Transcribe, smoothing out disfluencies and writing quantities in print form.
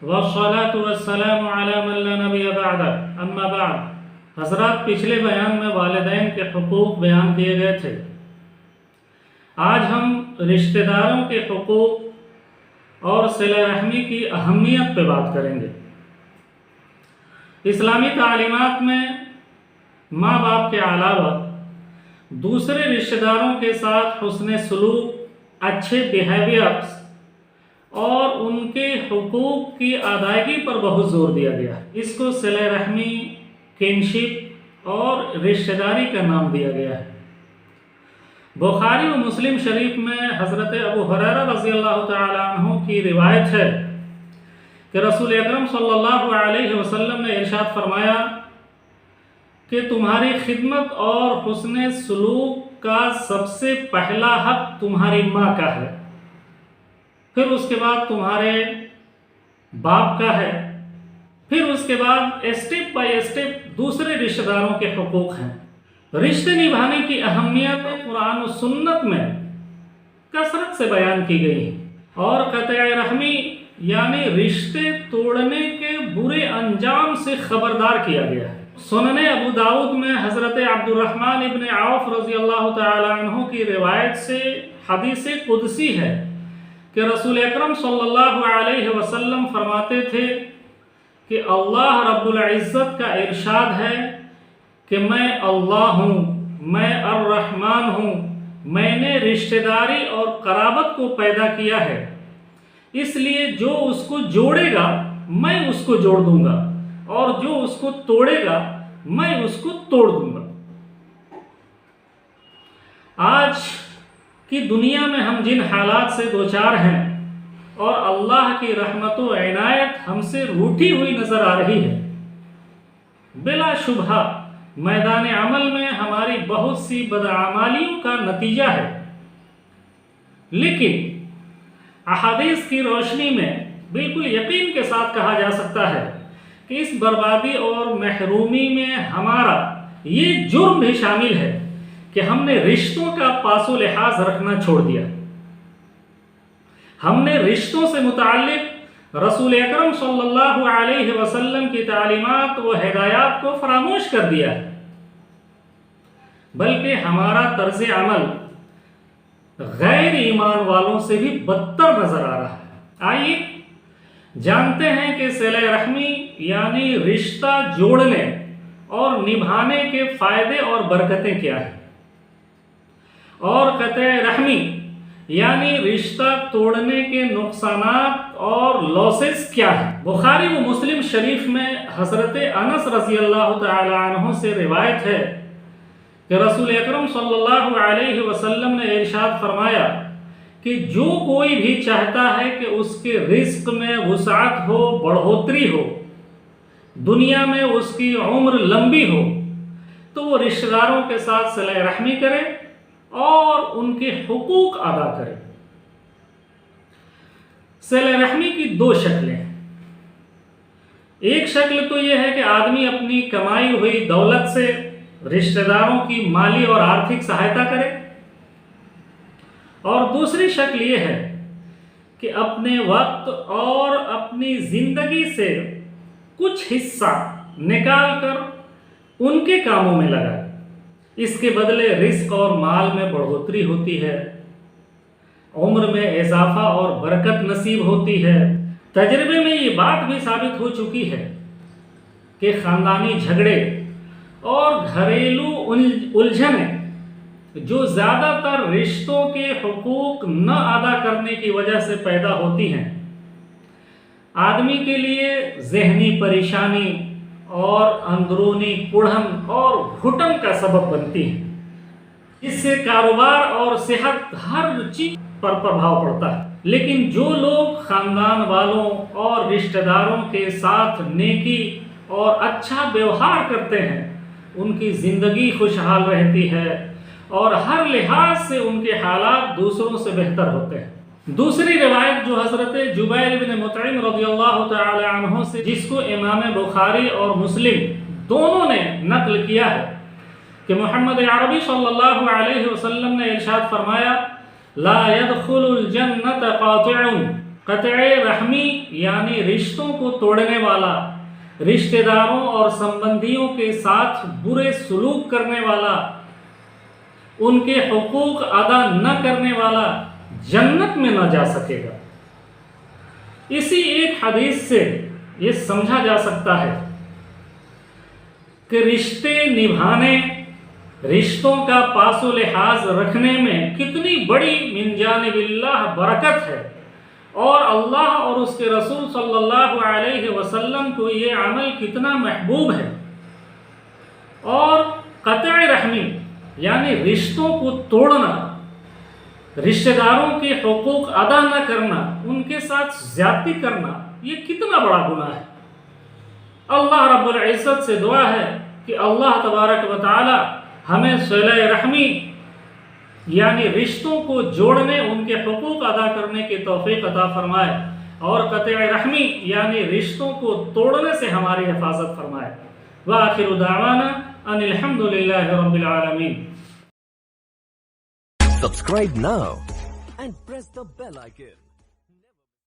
والصلاة والسلام على من لا نبی بعد اما بعد۔ حضرات، پچھلے بیان میں والدین کے حقوق بیان کیے گئے تھے۔ آج ہم رشتہ داروں کے حقوق اور صلہ رحمی کی اہمیت پہ بات کریں گے۔ اسلامی تعلیمات میں ماں باپ کے علاوہ دوسرے رشتہ داروں کے ساتھ حسن سلوک، اچھے بیہیویئرز اور ان کے حقوق کی ادائیگی پر بہت زور دیا گیا۔ اس کو صلہ رحمی، کنشپ اور رشتہ داری کا نام دیا گیا ہے۔ بخاری و مسلم شریف میں حضرت ابو ہریرہ رضی اللہ تعالی عنہ کی روایت ہے کہ رسول اکرم صلی اللہ علیہ وسلم نے ارشاد فرمایا کہ تمہاری خدمت اور حسن سلوک کا سب سے پہلا حق تمہاری ماں کا ہے، پھر اس کے بعد تمہارے باپ کا ہے، پھر اس کے بعد اسٹیپ بائی اسٹیپ دوسرے رشتہ داروں کے حقوق ہیں۔ رشتے نبھانے کی اہمیت قرآن و سنت میں کثرت سے بیان کی گئی ہے اور قطع رحمی یعنی رشتے توڑنے کے برے انجام سے خبردار کیا گیا ہے۔ سنن ابو داؤد میں حضرت عبد الرحمن ابن عوف رضی اللہ تعالی عنہ کی روایت سے حدیث قدسی ہے کہ رسول اکرم صلی اللہ علیہ وسلم فرماتے تھے کہ اللہ رب العزت کا ارشاد ہے کہ میں اللہ ہوں، میں الرحمن ہوں، میں نے رشتہ داری اور قرابت کو پیدا کیا ہے، اس لیے جو اس کو جوڑے گا میں اس کو جوڑ دوں گا اور جو اس کو توڑے گا میں اس کو توڑ دوں گا۔ آج کی دنیا میں ہم جن حالات سے دوچار ہیں اور اللہ کی رحمت و عنایت ہم سے روٹھی ہوئی نظر آ رہی ہے، بلا شبہ میدان عمل میں ہماری بہت سی بدعمالیوں کا نتیجہ ہے، لیکن احادیث کی روشنی میں بالکل یقین کے ساتھ کہا جا سکتا ہے کہ اس بربادی اور محرومی میں ہمارا یہ جرم بھی شامل ہے کہ ہم نے رشتوں کا پاس و لحاظ رکھنا چھوڑ دیا۔ ہم نے رشتوں سے متعلق رسول اکرم صلی اللہ علیہ وسلم کی تعلیمات و ہدایات کو فراموش کر دیا ہے، بلکہ ہمارا طرز عمل غیر ایمان والوں سے بھی بدتر نظر آ رہا ہے۔ آئیے جانتے ہیں کہ صلہ رحمی یعنی رشتہ جوڑنے اور نبھانے کے فائدے اور برکتیں کیا ہیں، اور قطع رحمی یعنی رشتہ توڑنے کے نقصانات اور لاسز کیا ہیں۔ بخاری و مسلم شریف میں حضرت انس رضی اللہ تعالی عنہ سے روایت ہے کہ رسول اکرم صلی اللہ علیہ وسلم نے ارشاد فرمایا کہ جو کوئی بھی چاہتا ہے کہ اس کے رزق میں وسعت ہو، بڑھوتری ہو، دنیا میں اس کی عمر لمبی ہو، تو وہ رشتہ داروں کے ساتھ صلہ رحمی کرے اور ان کے حقوق ادا کرے۔ صلہ رحمی کی دو شکلیں ہیں۔ ایک شکل تو یہ ہے کہ آدمی اپنی کمائی ہوئی دولت سے رشتہ داروں کی مالی اور آرتھک سہایتا کرے، اور دوسری شکل یہ ہے کہ اپنے وقت اور اپنی زندگی سے کچھ حصہ نکال کر ان کے کاموں میں لگائے۔ اس کے بدلے رزق اور مال میں بڑھوتری ہوتی ہے، عمر میں اضافہ اور برکت نصیب ہوتی ہے۔ تجربے میں یہ بات بھی ثابت ہو چکی ہے کہ خاندانی جھگڑے اور گھریلو الجھنیں جو زیادہ تر رشتوں کے حقوق نہ ادا کرنے کی وجہ سے پیدا ہوتی ہیں، آدمی کے لیے ذہنی پریشانی اور اندرونی کڑھن اور گھٹن کا سبب بنتی ہیں، اس سے کاروبار اور صحت ہر چیز پر پربھاؤ پڑتا ہے۔ لیکن جو لوگ خاندان والوں اور رشتہ داروں کے ساتھ نیکی اور اچھا ویوہار کرتے ہیں، ان کی زندگی خوشحال رہتی ہے اور ہر لحاظ سے ان کے حالات دوسروں سے بہتر ہوتے ہیں۔ دوسری روایت جو حضرت جبیر بن مطعم رضی اللہ تعالی عنہ سے، جس کو امام بخاری اور مسلم دونوں نے نقل کیا ہے، کہ محمد عربی صلی اللہ علیہ وسلم نے ارشاد فرمایا لا يدخل الجنة قاطع قطع رحمی یعنی رشتوں کو توڑنے والا، رشتہ داروں اور سمبندیوں کے ساتھ برے سلوک کرنے والا، ان کے حقوق ادا نہ کرنے والا جنت میں نہ جا سکے گا۔ اسی ایک حدیث سے یہ سمجھا جا سکتا ہے کہ رشتے نبھانے، رشتوں کا پاس و لحاظ رکھنے میں کتنی بڑی من جانب اللہ برکت ہے، اور اللہ اور اس کے رسول صلی اللہ علیہ وسلم کو یہ عمل کتنا محبوب ہے۔ اور قطع رحمی یعنی رشتوں کو توڑنا، رشتہ داروں کے حقوق ادا نہ کرنا، ان کے ساتھ زیادتی کرنا، یہ کتنا بڑا گناہ ہے۔ اللہ رب العزت سے دعا ہے کہ اللہ تبارک و تعالی ہمیں صلہ رحمی یعنی رشتوں کو جوڑنے، ان کے حقوق ادا کرنے کی توفیق عطا فرمائے، اور قطع رحمی یعنی رشتوں کو توڑنے سے ہماری حفاظت فرمائے۔ وآخر دعوانا ان الحمد للہ رب العالمین۔ Subscribe now and press the bell icon.